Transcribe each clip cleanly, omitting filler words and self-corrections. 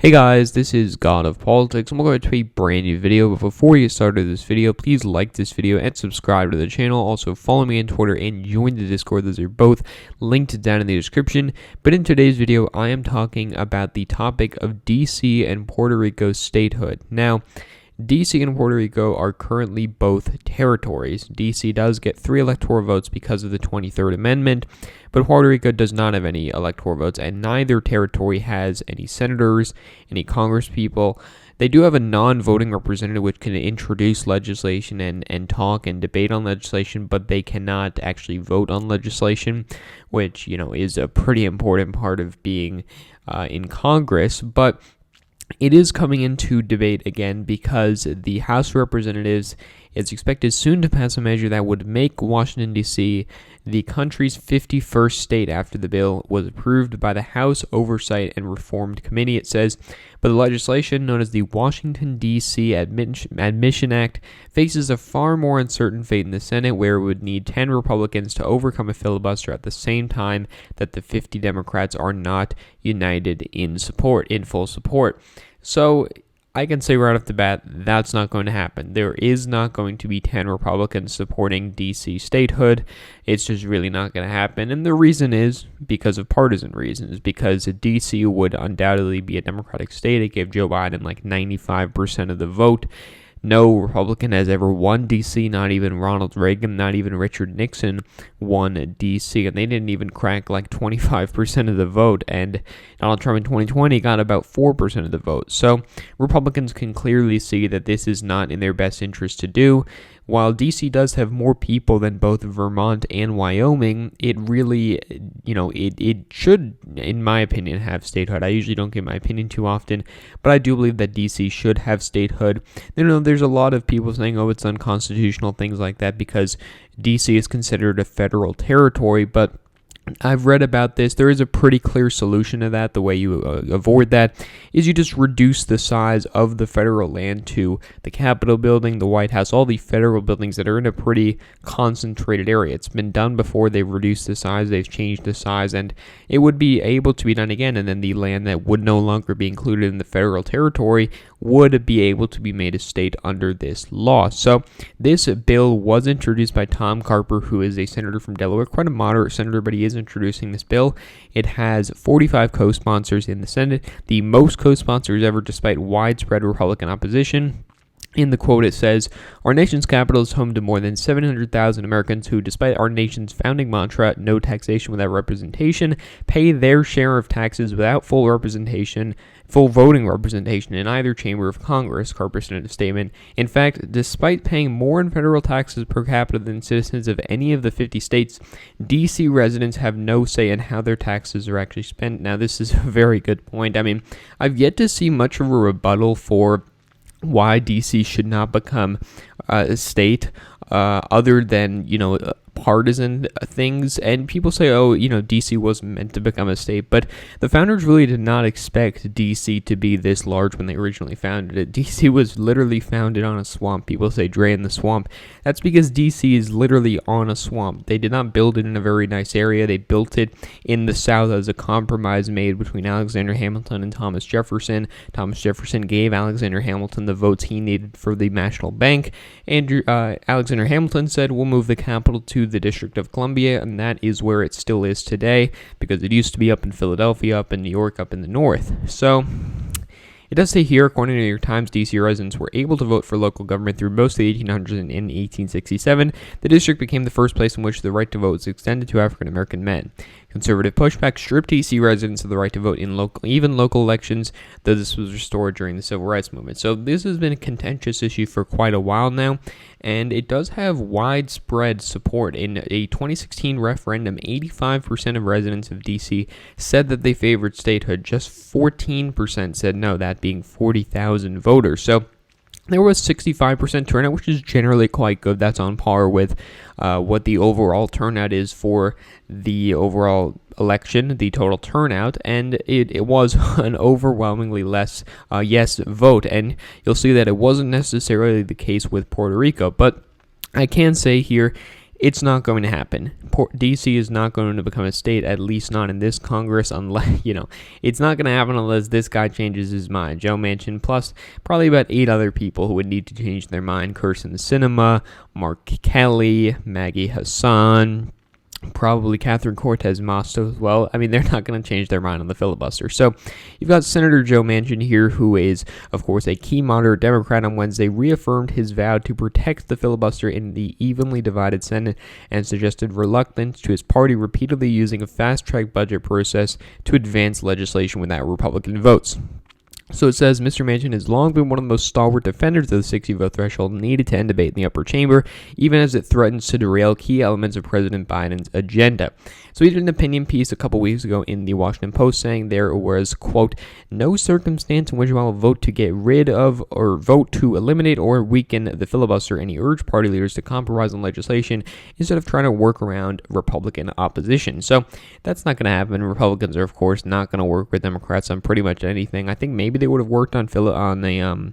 Hey guys, this is God of Politics, and welcome to a brand new video. But before you get started this video, please like this video and subscribe to the channel. Also follow me on Twitter and join the Discord. Those are both linked down in the description. But in today's video, I am talking about the topic of D.C. and Puerto Rico statehood. Now, D.C. and Puerto Rico are currently both territories. D.C. does get 3 electoral votes because of the 23rd Amendment, but Puerto Rico does not have any electoral votes, and neither territory has any senators, any congresspeople. They do have a non-voting representative which can introduce legislation and talk and debate on legislation, but they cannot actually vote on legislation, which, is a pretty important part of being in Congress. But it is coming into debate again because the House of Representatives is expected soon to pass a measure that would make Washington, D.C. the country's 51st state after the bill was approved by the House Oversight and Reformed Committee, it says. But the legislation, known as the Washington, D.C. Admission Act, faces a far more uncertain fate in the Senate, where it would need 10 Republicans to overcome a filibuster at the same time that the 50 Democrats are not united in full support. So I can say right off the bat, that's not going to happen. There is not going to be 10 Republicans supporting D.C. statehood. It's just really not going to happen. And the reason is because of partisan reasons, because D.C. would undoubtedly be a Democratic state. It gave Joe Biden like 95% of the vote. No Republican has ever won D.C., not even Ronald Reagan, not even Richard Nixon won D.C., and they didn't even crack like 25% of the vote, and Donald Trump in 2020 got about 4% of the vote. So Republicans can clearly see that this is not in their best interest to do. While D.C. does have more people than both Vermont and Wyoming, it really, it should, in my opinion, have statehood. I usually don't give my opinion too often, but I do believe that D.C. should have statehood. There's a lot of people saying, oh, it's unconstitutional, things like that, because D.C. is considered a federal territory, but I've read about this. There is a pretty clear solution to that. The way you avoid that is you just reduce the size of the federal land to the Capitol building, the White House, all the federal buildings that are in a pretty concentrated area. It's been done before. They've reduced the size. They've changed the size, and it would be able to be done again. And then the land that would no longer be included in the federal territory would be able to be made a state under this law. So this bill was introduced by Tom Carper, who is a senator from Delaware, quite a moderate senator, but he is introducing this bill. It has 45 co-sponsors in the Senate, the most co-sponsors ever despite widespread Republican opposition. In the quote, it says, "Our nation's capital is home to more than 700,000 Americans who, despite our nation's founding mantra, no taxation without representation, pay their share of taxes without full voting representation in either chamber of Congress," Carper said in a statement. In fact, despite paying more in federal taxes per capita than citizens of any of the 50 states, D.C. residents have no say in how their taxes are actually spent. Now, this is a very good point. I've yet to see much of a rebuttal for why D.C. should not become a state, other than, partisan things. And people say, oh, D.C. wasn't meant to become a state, but the founders really did not expect D.C. to be this large when they originally founded it. D.C. was literally founded on a swamp. People say Dre in the swamp. That's because D.C. is literally on a swamp. They did not build it in a very nice area. They built it in the South as a compromise made between Alexander Hamilton and Thomas Jefferson. Thomas Jefferson gave Alexander Hamilton the votes he needed for the National Bank. Alexander Hamilton said, we'll move the capital to the District of Columbia, and that is where it still is today, because it used to be up in Philadelphia, up in New York, up in the north. So it does say here, according to the New York Times, D.C. residents were able to vote for local government through most of the 1800s, and in 1867, the district became the first place in which the right to vote was extended to African American men. Conservative pushback stripped D.C. residents of the right to vote in local elections, though this was restored during the Civil Rights Movement. So this has been a contentious issue for quite a while now, and it does have widespread support. In a 2016 referendum, 85% of residents of D.C. said that they favored statehood. Just 14% said no, that being 40,000 voters. So there was 65% turnout, which is generally quite good. That's on par with what the overall turnout is for the overall election, the total turnout, and it was an overwhelmingly less yes vote. And you'll see that it wasn't necessarily the case with Puerto Rico, but I can say here, It's not going to happen. D.C. is not going to become a state, at least not in this Congress, unless, it's not going to happen unless this guy changes his mind. Joe Manchin, plus probably about 8 other people who would need to change their mind. Kirsten Sinema, Mark Kelly, Maggie Hassan, probably Catherine Cortez Masto as well. I mean, they're not going to change their mind on the filibuster. So you've got Senator Joe Manchin here, who is, of course, a key moderate Democrat, on Wednesday reaffirmed his vow to protect the filibuster in the evenly divided Senate and suggested reluctance to his party repeatedly using a fast-track budget process to advance legislation without Republican votes. So it says, Mr. Manchin has long been one of the most stalwart defenders of the 60-vote threshold needed to end debate in the upper chamber, even as it threatens to derail key elements of President Biden's agenda. So he did an opinion piece a couple weeks ago in the Washington Post saying there was, quote, no circumstance in which I will vote to get rid of or vote to eliminate or weaken the filibuster, and he urged party leaders to compromise on legislation instead of trying to work around Republican opposition. So that's not going to happen. Republicans are, of course, not going to work with Democrats on pretty much anything. I think maybe they would have worked on the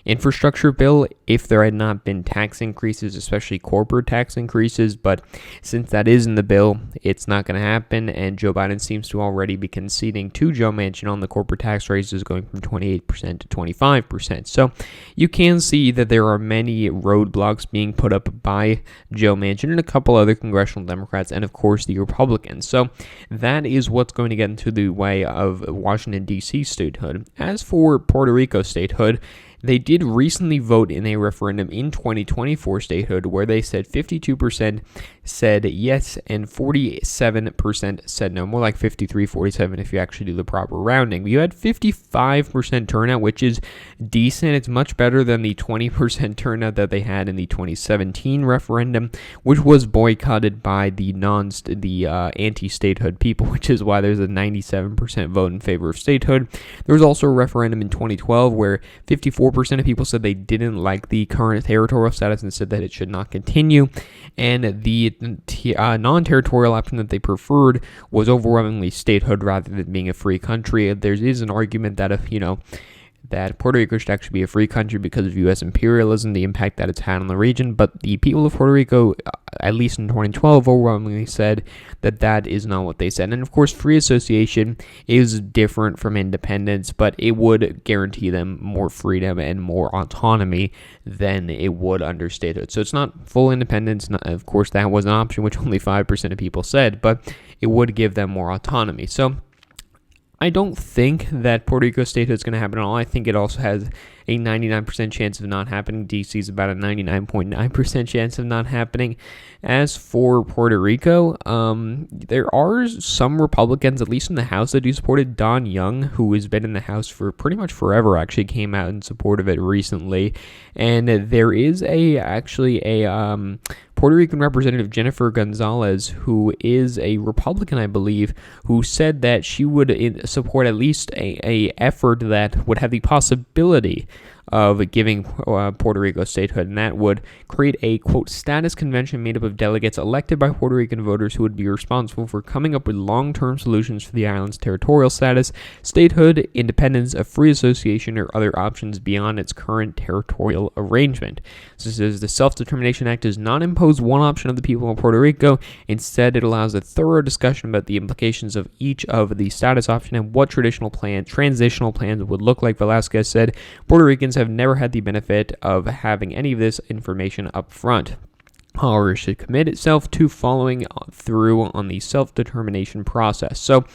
infrastructure bill if there had not been tax increases, especially corporate tax increases. But since that is in the bill, it's not going to happen. And Joe Biden seems to already be conceding to Joe Manchin on the corporate tax raises, going from 28% to 25%. So you can see that there are many roadblocks being put up by Joe Manchin and a couple other congressional Democrats, and of course the Republicans. So that is what's going to get into the way of Washington, D.C. statehood. As for Puerto Rico statehood, they did recently vote in a referendum in 2020 for statehood, where they said 52% said yes and 47% said no. More like 53-47 if you actually do the proper rounding. You had 55% turnout, which is decent. It's much better than the 20% turnout that they had in the 2017 referendum, which was boycotted by the anti-statehood people, which is why there's a 97% vote in favor of statehood. There was also a referendum in 2012 where 54% of people said they didn't like the current territorial status and said that it should not continue. And the non-territorial option that they preferred was overwhelmingly statehood rather than being a free country. There is an argument that that Puerto Rico should actually be a free country because of U.S. imperialism, the impact that it's had on the region. But the people of Puerto Rico, at least in 2012, overwhelmingly said that that is not what they said. And of course, free association is different from independence, but it would guarantee them more freedom and more autonomy than it would under statehood. So it's not full independence. Of course, that was an option, which only 5% of people said, but it would give them more autonomy. So I don't think that Puerto Rico statehood is going to happen at all. I think it also has a 99% chance of not happening. D.C. is about a 99.9% chance of not happening. As for Puerto Rico, there are some Republicans, at least in the House, that do support it. Don Young, who has been in the House for pretty much forever, actually came out in support of it recently. And there is actually a Puerto Rican representative, Jennifer Gonzalez, who is a Republican, I believe, who said that she would support at least a effort that would have the possibility of giving Puerto Rico statehood, and that would create a, quote, status convention made up of delegates elected by Puerto Rican voters who would be responsible for coming up with long-term solutions for the island's territorial status, statehood, independence, a free association, or other options beyond its current territorial arrangement. So it says the Self-Determination Act does not impose one option of the people of Puerto Rico. Instead, it allows a thorough discussion about the implications of each of the status option and what transitional plans would look like. Velasquez said Puerto Ricans have never had the benefit of having any of this information up front. However, it should commit itself to following through on the self-determination process. So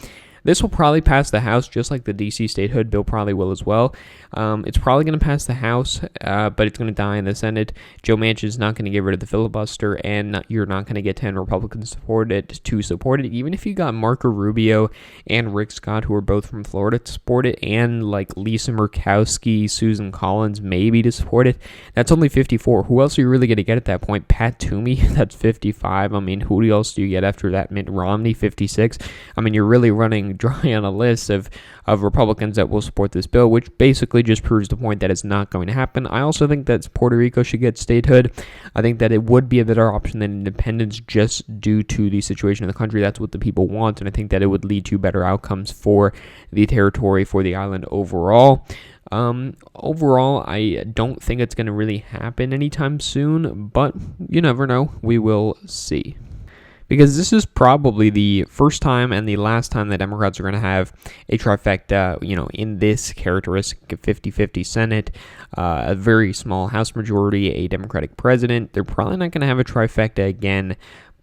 this will probably pass the House, just like the D.C. statehood bill probably will as well. It's probably going to pass the House, but it's going to die in the Senate. Joe Manchin is not going to get rid of the filibuster, and you're not going to get 10 Republicans to support it. Even if you got Marco Rubio and Rick Scott, who are both from Florida, to support it, and like Lisa Murkowski, Susan Collins, maybe to support it, that's only 54. Who else are you really going to get at that point? Pat Toomey, that's 55. I mean, who else do you get after that? Mitt Romney, 56. I mean, you're really running dry on a list of Republicans that will support this bill, which basically just proves the point that it's not going to happen. I also think that Puerto Rico should get statehood. I think that it would be a better option than independence just due to the situation in the country. That's what the people want, and I think that it would lead to better outcomes for the territory, for the island overall. Overall, I don't think it's going to really happen anytime soon, but you never know. We will see. Because this is probably the first time and the last time that Democrats are going to have a trifecta, in this characteristic 50-50 Senate, a very small House majority, a Democratic president. They're probably not going to have a trifecta again.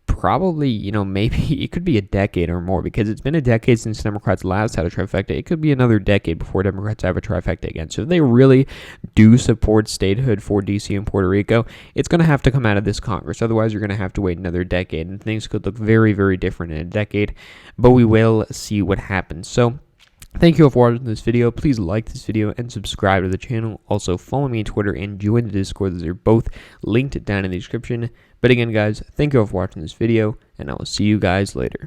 Probably, maybe it could be a decade or more, because it's been a decade since Democrats last had a trifecta. It could be another decade before Democrats have a trifecta again. So if they really do support statehood for D.C. and Puerto Rico, it's going to have to come out of this Congress. Otherwise, you're going to have to wait another decade, and things could look very, very different in a decade. But we will see what happens. So thank you all for watching this video. Please like this video and subscribe to the channel. Also, follow me on Twitter and join the Discord. Those are both linked down in the description. But again, guys, thank you all for watching this video, and I will see you guys later.